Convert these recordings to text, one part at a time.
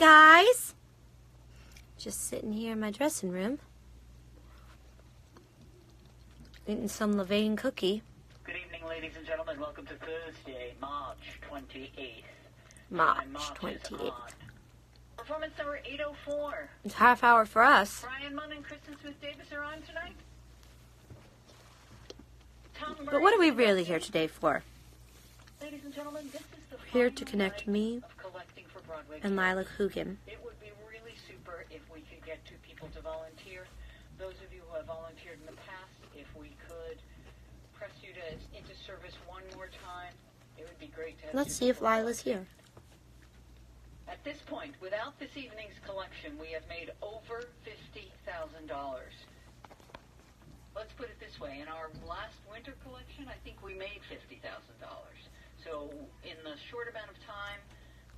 Hi, guys. Just sitting here in my dressing room, eating some levain cookie. Good evening, ladies and gentlemen. Welcome to Thursday, March 28th. March 28th. Performance number 804. It's half hour for us. Brian Munn and Kristen Smith-Davis are on tonight. But what are we really here today for? Ladies and gentlemen, this is the Here to connect me of collecting for Broadway and Lila Coogan. It would be really super if we could get 2 people to volunteer. Those of you who have volunteered in the past, if we could press you into service one more time, it would be great to have. Let's see if Lila's here. At this point, without this evening's collection, we have made over $50,000. Let's put it this way. In our last winter collection, I think we made $50,000. So in the short amount of time,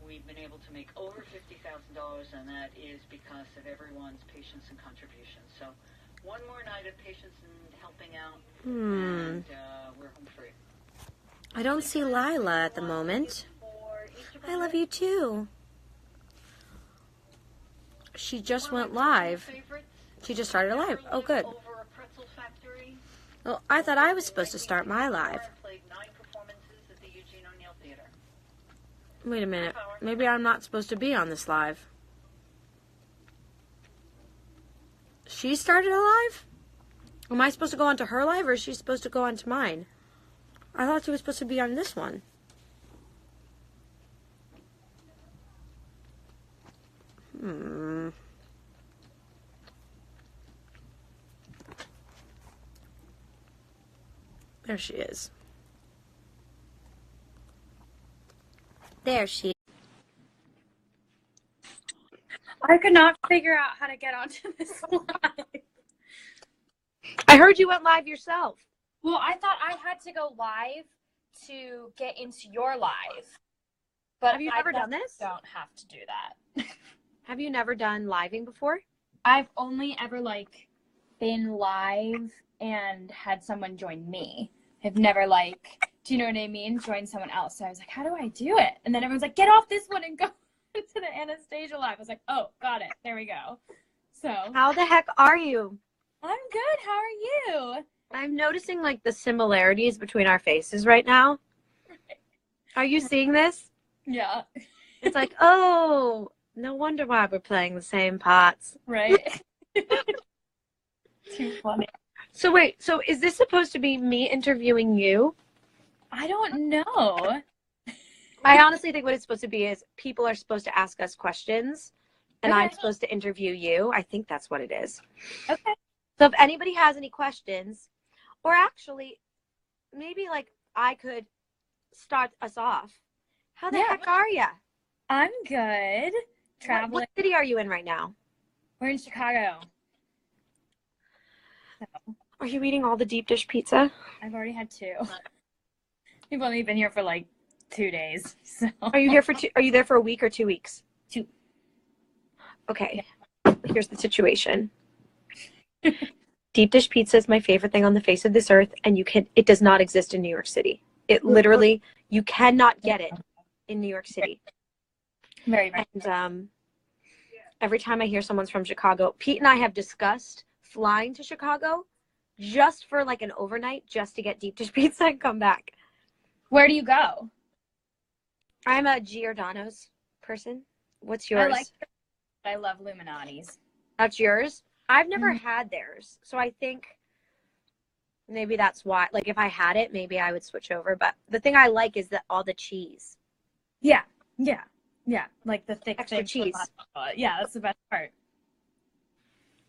we've been able to make over $50,000, and that is because of everyone's patience and contributions. So one more night of patience and helping out, and we're home free. I don't see Lila at the moment. I love you too. She just went live. She just started a live. Oh, good. Well, I thought I was supposed to start my live. Wait a minute. Maybe I'm not supposed to be on this live. She started a live? Am I supposed to go onto her live, or is she supposed to go onto mine? I thought she was supposed to be on this one. There she is. There she is. I could not figure out how to get onto this live. I heard you went live yourself. Well, I thought I had to go live to get into your live. But have you ever done this? Don't have to do that. Have you never done living before? I've only ever been live and had someone join me. I've never do you know what I mean? Join someone else. So I was like, how do I do it? And then everyone's like, get off this one and go to the Anastasia live. I was like, oh, got it. There we go. So how the heck are you? I'm good. How are you? I'm noticing the similarities between our faces right now. Are you seeing this? Yeah. It's like, oh, no wonder why we're playing the same parts. Right. Too funny. So wait, so is this supposed to be me interviewing you? I don't know. I honestly think what it's supposed to be is people are supposed to ask us questions, and Okay. I'm supposed to interview you. I think that's what it is. Okay. So if anybody has any questions, or actually, maybe I could start us off. How the heck are ya? I'm good. Traveling. What city are you in right now? We're in Chicago. So, Are you eating all the deep dish pizza? I've already had 2. We've only been here for 2 days. So Are you here for are you there for a week or 2 weeks? 2. Okay. Yeah. Here's the situation. Deep dish pizza is my favorite thing on the face of this earth, and it does not exist in New York City. It literally, you cannot get it in New York City. Very nice. And every time I hear someone's from Chicago, Pete and I have discussed flying to Chicago just for an overnight, just to get deep dish pizza and come back. Where do you go? I'm a Giordano's person. What's yours? I love Illuminati's. That's yours? I've never had theirs, so I think maybe that's why. If I had it, maybe I would switch over. But the thing I like is all the cheese. Yeah. The thick extra cheese. Yeah, that's the best part.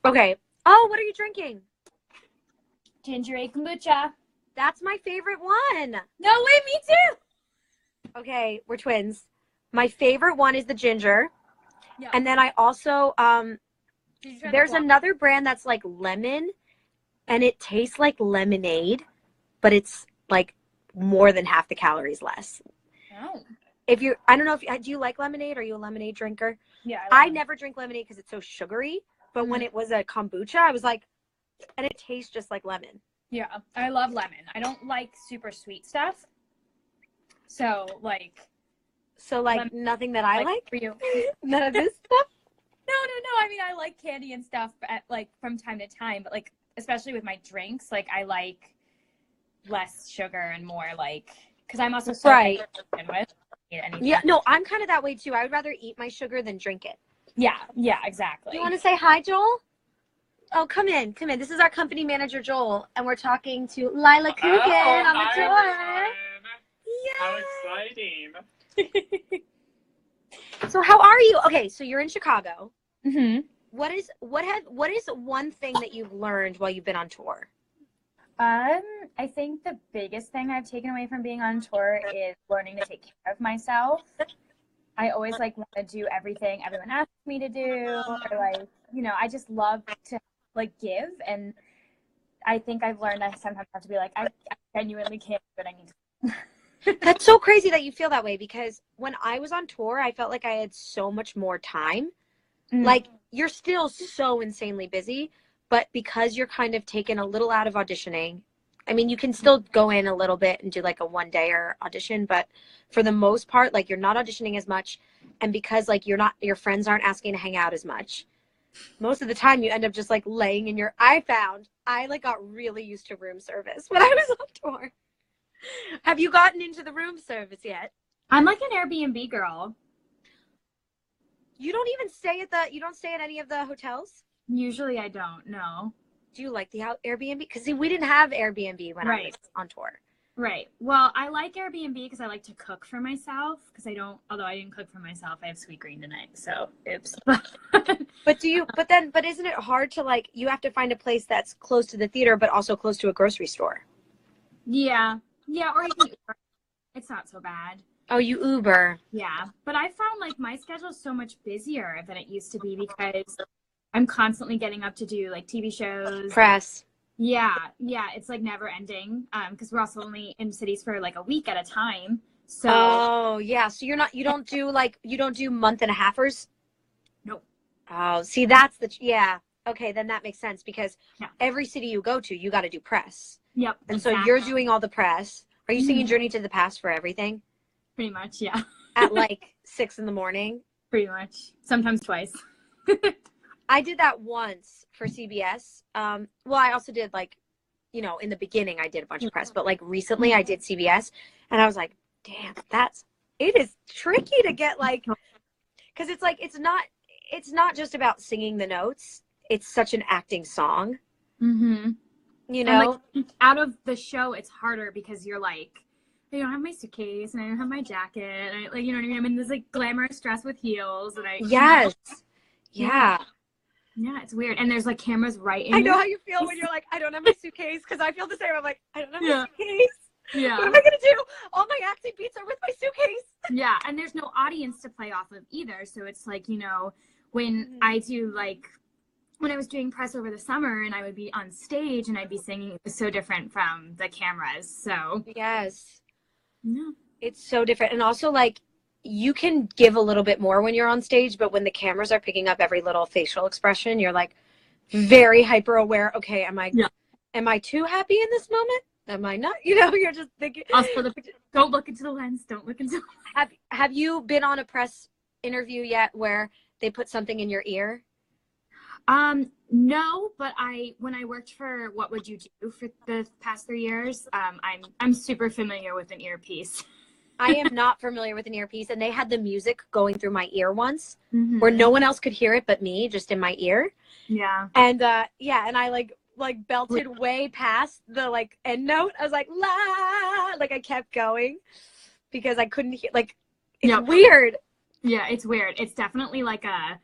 Okay. Oh, what are you drinking? Ginger ale kombucha. That's my favorite one. No way, me too. Okay, we're twins. My favorite one is the ginger. Yeah. And then I also there's another brand that's lemon, and it tastes like lemonade, but it's more than half the calories less. Oh. I don't know do you like lemonade? Are you a lemonade drinker? Yeah. I never drink lemonade because it's so sugary, but when it was a kombucha, I was and it tastes just like lemon. Yeah, I love lemon. I don't like super sweet stuff. So So like nothing that I like? For you. None of this stuff? No. I mean, I like candy and stuff like from time to time, but like especially with my drinks, like I like less sugar and more like because I'm also so Right. with Yeah, no, I'm kind of that way too. I would rather eat my sugar than drink it. Yeah, exactly. You want to say hi, Joel? Oh, come in. This is our company manager, Joel, and we're talking to Lila Coogan on the tour. How exciting! So how are you? Okay, so you're in Chicago. Mm-hmm. What is one thing that you've learned while you've been on tour? I think the biggest thing I've taken away from being on tour is learning to take care of myself. I always like want to do everything everyone asks me to do, or like, you know, I just love to like give, and I think I've learned I sometimes have to be like, I genuinely can't do what I need to. That's so crazy that you feel that way, because when I was on tour, I felt like I had so much more time. Like, you're still so insanely busy, but because you're kind of taken a little out of auditioning, I mean, you can still go in a little bit and do like a 1-day audition, but for the most part, like you're not auditioning as much. And because like your friends aren't asking to hang out as much, most of the time you end up just like laying in I like got really used to room service when I was on tour. Have you gotten into the room service yet? I'm like an Airbnb girl. You don't even you don't stay at any of the hotels? Usually I don't, no. Do you like the Airbnb? Because see, we didn't have Airbnb when I was on tour. Right. Well, I like Airbnb because I like to cook for myself. Because although I didn't cook for myself, I have sweet green tonight. So, oops. But isn't it hard to like, you have to find a place that's close to the theater, but also close to a grocery store? Yeah. Yeah. Or you can Uber. It's not so bad. Oh, you Uber. Yeah. But I found like my schedule is so much busier than it used to be because I'm constantly getting up to do like TV shows. Press. Yeah. It's like never ending. Because we're also only in cities for like a week at a time. So. Oh, yeah. So you don't do month and a halfers? Nope. Oh, see, yeah. Okay, then that makes sense because every city you go to, you got to do press. Yep. And so you're doing all the press. Are you singing Journey to the Past for everything? Pretty much, yeah. At like 6 a.m? Pretty much. Sometimes twice. I did that once for CBS. Well, I also did like, you know, in the beginning I did a bunch of press, but like recently I did CBS and I was like, damn, it is tricky to get like, because it's like, it's not just about singing the notes. It's such an acting song. Mm-hmm. You know? And, like, out of the show, it's harder because you're like, I don't have my suitcase and I don't have my jacket. And like, you know what I mean? I'm in this like glamorous dress with heels and Yes. Yeah. Yeah, it's weird. And there's like cameras right in I know how you feel when you're like, I don't have my suitcase, because I feel the same. I'm like, I don't have my suitcase. Yeah. What am I going to do? All my acting beats are with my suitcase. Yeah. And there's no audience to play off of either. So it's like, you know, when I do like, when I was doing press over the summer and I would be on stage and I'd be singing, it was so different from the cameras. So. Yes. Yeah. It's so different. And also like, you can give a little bit more when you're on stage, but when the cameras are picking up every little facial expression, you're like very hyper aware. Okay, am I too happy in this moment? Am I not? You know, you're just thinking. Also, don't look into the lens. Don't look into. Have you been on a press interview yet where they put something in your ear? No, but when I worked for What Would You Do for the past 3 years, I'm super familiar with an earpiece. I am not familiar with an earpiece, and they had the music going through my ear once where no one else could hear it but me, just in my ear. Yeah. And and I like belted way past the like end note. I was like, la, like I kept going because I couldn't hear, like, it's weird. Yeah, it's weird. It's definitely like a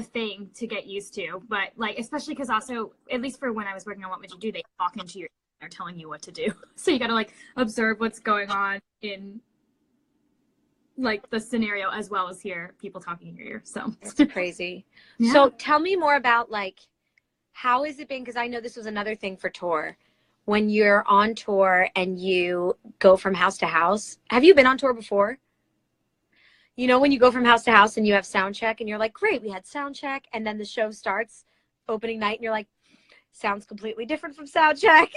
thing to get used to, but like, especially because also, at least for when I was working on What Would You Do, they talk into your ear, they're telling you what to do. So you got to like observe what's going on in like the scenario as well as hear people talking in your ear. So it's crazy. Yeah. So tell me more about like, how has it been? Because I know this was another thing for tour. When you're on tour and you go from house to house, have you been on tour before? You know, when you go from house to house and you have sound check and you're like, great, we had sound check. And then the show starts opening night and you're like, sounds completely different from sound check.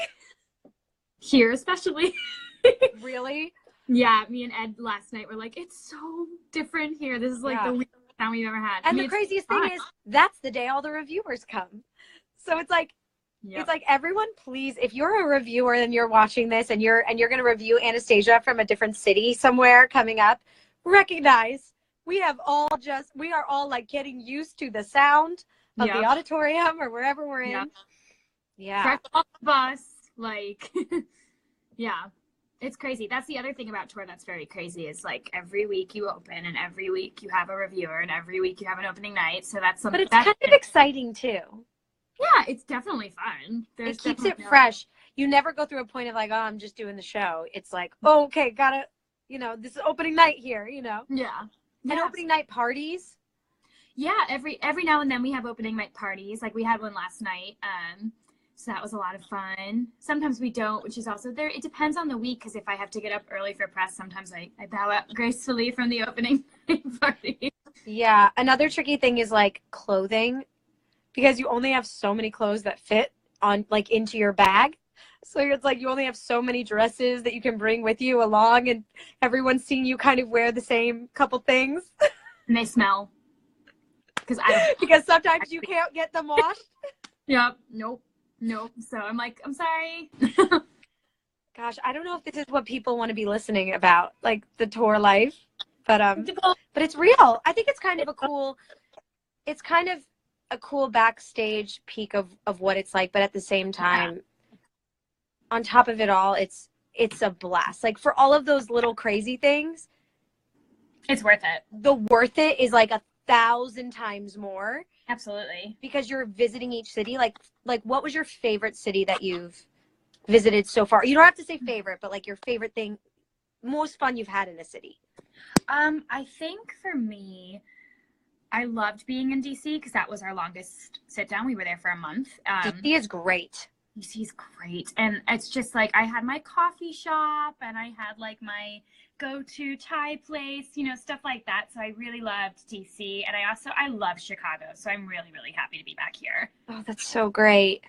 Here, especially. Really? Yeah, me and Ed last night were like, it's so different here. This is like the weirdest sound we've ever had. And the craziest thing is that's the day all the reviewers come. So it's like, it's like, everyone, please, if you're a reviewer and you're watching this and you're going to review Anastasia from a different city somewhere coming up, recognize we are all like getting used to the sound of the auditorium or wherever we're in. Yeah. Fresh off the bus, like, yeah. It's crazy. That's the other thing about tour that's very crazy is like every week you open and every week you have a reviewer and every week you have an opening night. So that's something. But it's kind of exciting too. Yeah, it's definitely fun. It keeps it fresh. You never go through a point of like, oh, I'm just doing the show. It's like, oh, okay, gotta, this is opening night here, Yeah. And opening night parties. Yeah, every now and then we have opening night parties. Like we had one last night. So that was a lot of fun. Sometimes we don't, which is also there. It depends on the week, because if I have to get up early for press, sometimes I bow out gracefully from the opening party. Yeah. Another tricky thing is like clothing, because you only have so many clothes that fit on like into your bag. So it's like you only have so many dresses that you can bring with you along, and everyone's seeing you kind of wear the same couple things. And they smell. Because sometimes you can't get them washed. Yep. Nope. So I'm like, I'm sorry. Gosh, I don't know if this is what people want to be listening about, like the tour life, but it's real. I think it's kind of a cool backstage peek of what it's like, but at the same time, on top of it all, it's a blast. Like for all of those little crazy things, it's worth it. The worth it is like 1,000 times more. Absolutely. Because you're visiting each city. Like what was your favorite city that you've visited so far? You don't have to say favorite, but like your favorite thing, most fun you've had in a city. I think for me, I loved being in DC because that was our longest sit down. We were there for a month. DC is great. DC is great. And it's just like I had my coffee shop and I had like my go-to Thai place, stuff like that. So I really loved DC. And I love Chicago. So I'm really, really happy to be back here. Oh, that's so great.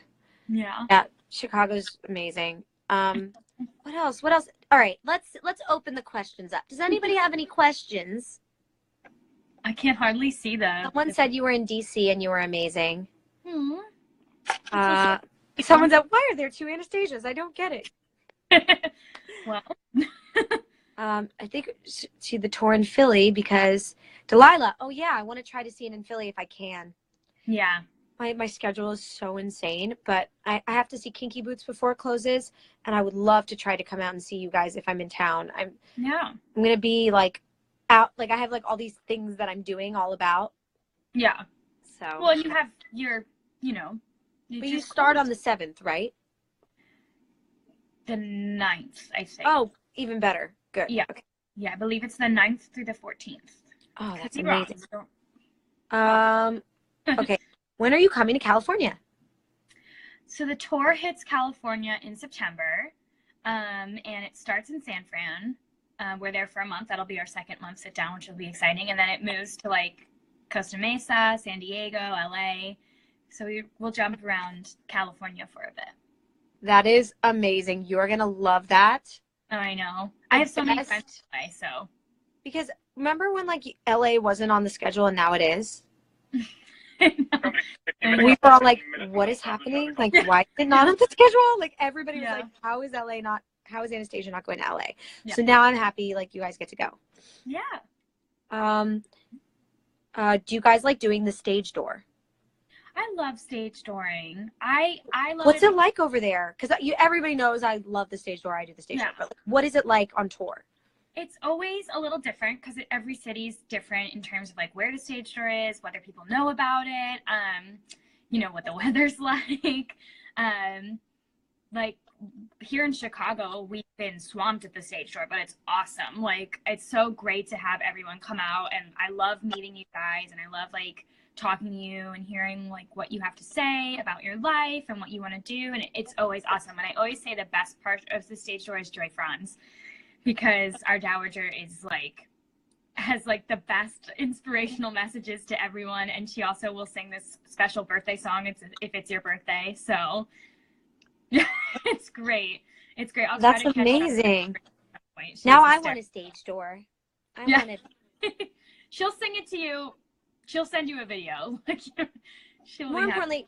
Yeah. Yeah. Chicago's amazing. What else? All right. Let's open the questions up. Does anybody have any questions? I can't hardly see them. Someone said you were in DC and you were amazing. Hmm. Someone said, why are there two Anastasias? I don't get it. Well, I think see the tour in Philly because Delilah. Oh yeah, I want to try to see it in Philly if I can. Yeah. My schedule is so insane, but I have to see Kinky Boots before it closes, and I would love to try to come out and see you guys if I'm in town. I'm gonna be like out, like I have like all these things that I'm doing all about. Yeah. So. Well, and you have your, But you start on the 7th, right? The 9th, I think. Oh, even better. Good. Yeah. Okay. Yeah, I believe it's the 9th through the 14th. Oh, that's Could be amazing. wrong, Okay. When are you coming to California? So the tour hits California in September, and it starts in San Fran. We're there for a month. That'll be our second month sit down, which will be exciting. And then it moves to like Costa Mesa, San Diego, LA. So we'll jump around California for a bit. That is amazing. You're going to love that. I know. I have so many friends to play, so. Because remember when like LA wasn't on the schedule and now it is? We were all like, what is happening? Like, why is it not on the schedule? Like everybody was like, how is Anastasia not going to LA? Yeah. So now I'm happy like you guys get to go. Yeah. Do you guys like doing the stage door? I love stage touring. I love What's it like over there? Because everybody knows I love the stage door. I do the stage door. But like, what is it like on tour? It's always a little different because every city's different in terms of like where the stage door is, whether people know about it, what the weather's like. Like here in Chicago, we've been swamped at the stage door, but it's awesome. Like it's so great to have everyone come out, and I love meeting you guys, and I love like talking to you and hearing like what you have to say about your life and what you want to do, and it's always awesome. And I always say the best part of the stage door is Joy Franz, because our dowager has like the best inspirational messages to everyone, and she also will sing this special birthday song if it's your birthday. So yeah, it's great. It's great. That's amazing. point. Now I want a stage door. I want it. She'll sing it to you. She'll send you a video. Like, she'll More importantly,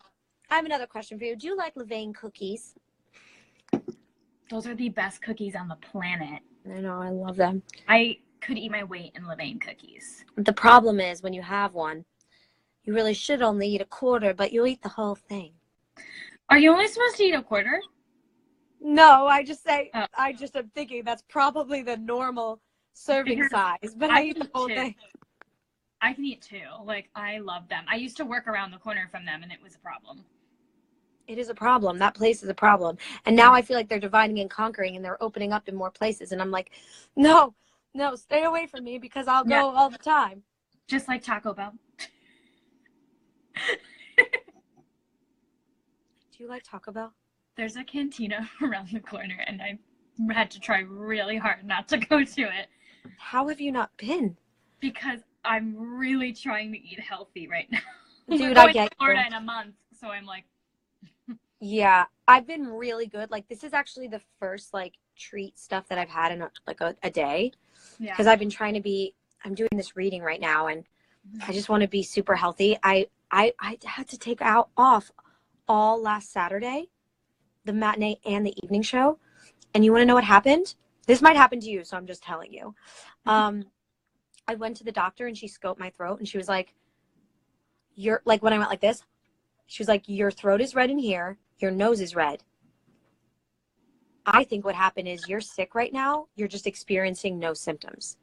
I have another question for you. Do you like Levain cookies? Those are the best cookies on the planet. I know, I love them. I could eat my weight in Levain cookies. The problem is when you have one, you really should only eat a quarter, but you'll eat the whole thing. Are you only supposed to eat a quarter? No, I just say, Oh. I just am thinking that's probably the normal serving Because size, but I I eat the eat whole two. thing. I can eat 2. Like, I love them. I used to work around the corner from them, and it was a problem. It is a problem. That place is a problem. And now I feel like they're dividing and conquering and they're opening up in more places. And I'm like, no, stay away from me because I'll go all the time. Just like Taco Bell. Do you like Taco Bell? There's a cantina around the corner, and I had to try really hard not to go to it. How have you not been? Because I'm really trying to eat healthy right now. Dude, We're I going get to Florida you. in a month, so I'm like, Yeah, I've been really good. Like, this is actually the first, like, treat stuff that I've had in, a day. yeah. Because I've been trying to be, I'm doing this reading right now, and I just want to be super healthy. I had to take off all last Saturday, the matinee and the evening show. And you want to know what happened? This might happen to you, so I'm just telling you. I went to the doctor and she scoped my throat and she was like, you're like, when I went like this, she was like, your throat is red in here. Your nose is red. I think what happened is you're sick right now. You're just experiencing no symptoms.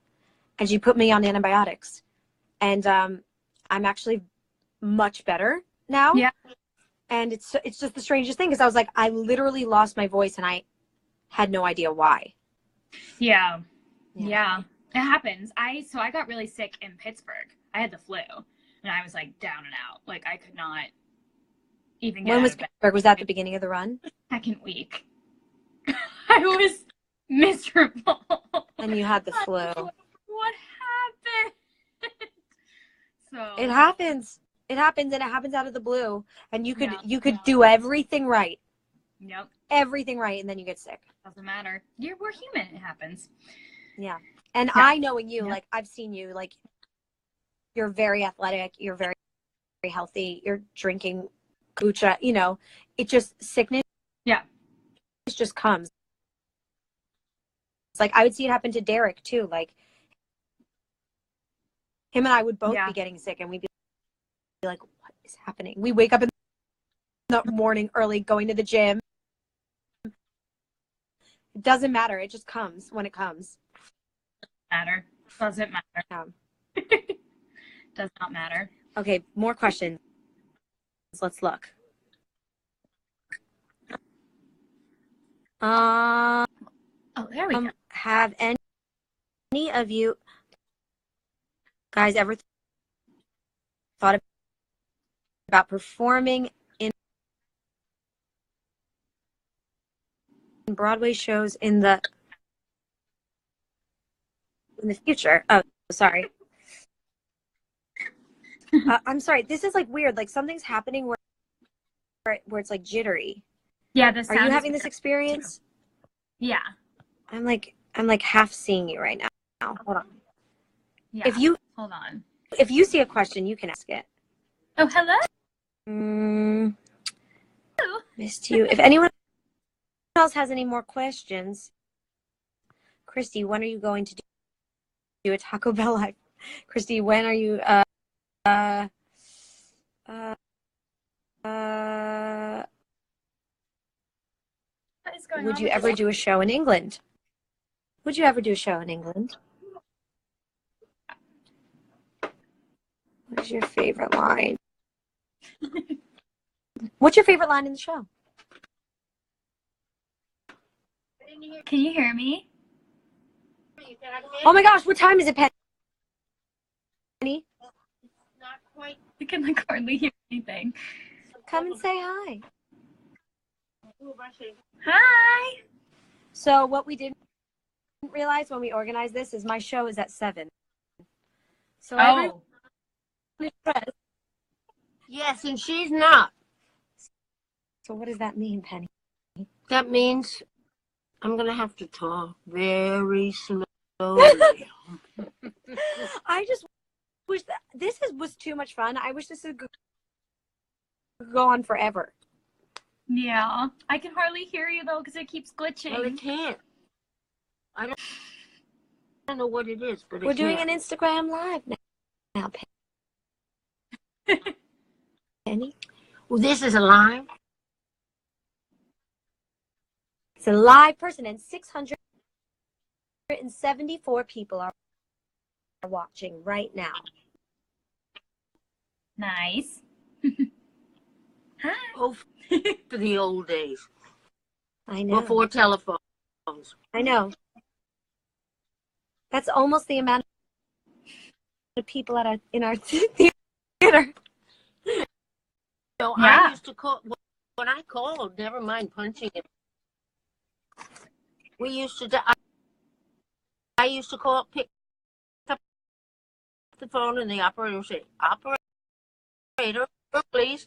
And she put me on antibiotics. And I'm actually much better now. Yeah. And it's just the strangest thing because I was like, I literally lost my voice and I had no idea why. Yeah. It happens. I got really sick in Pittsburgh. I had the flu, and I was like down and out. Like, I could not even get When out was of bed. Pittsburgh? Was that the beginning of the run? Second week. I was miserable. And you had the flu. What happened? So It happens. It happens, and it happens out of the blue. And you could Yeah. do everything right. Yep. Everything right, and then you get sick. Doesn't matter. We're human. It happens. Yeah. And Yeah. I knowing you, Yeah. like, I've seen you, like, you're very athletic. You're very, very healthy. You're drinking kombucha. You know, it just, sickness just comes. It's like, I would see it happen to Derek, too. Like, him and I would both be getting sick, and we'd be like, what is happening? We wake up in the morning early, going to the gym. It doesn't matter. It just comes when it comes. Doesn't matter. Yeah. Does not matter. Okay, more questions. Let's look. Oh, there we go. Have any of you guys ever thought about performing in Broadway shows in the future? Oh, sorry. I'm sorry. This is like weird. Like something's happening where it's like jittery. Yeah, the Are sound you is having this weird. experience? Yeah. I'm like half seeing you right now. Hold on. Yeah. Hold on. If you see a question, you can ask it. Oh, hello. Missed you. If anyone else has any more questions, Christy, when are you going to do a Taco Bell live? Christy, when are you? What is going Would on you with ever this? do a show in England? Would you ever do a show in England? What is your favorite line? What's your favorite line in the show? Can you hear me? Oh my gosh, what time is it, Penny? Not quite. I can like hardly hear anything. Come and say hi. Hi. So what we didn't realize when we organized this is my show is at 7. So everyone is dressed. Yes, and she's not. So what does that mean, Penny? That means I'm gonna have to talk very slowly. I just wish that was too much fun. I wish this would go on forever. Yeah. I can hardly hear you though because it keeps glitching. Well, it can't. I don't know what it is, but We're doing an Instagram live now, Penny. Well, this is a live. It's a live person, and 674 people are watching right now. Nice. Hi. Oh, for the old days. I know. Before telephones. I know. That's almost the amount of people in our theater. So Yeah. I used to call, when I called, never mind punching it. We used to, I used to call, pick up the phone, and the operator would say, operator, please.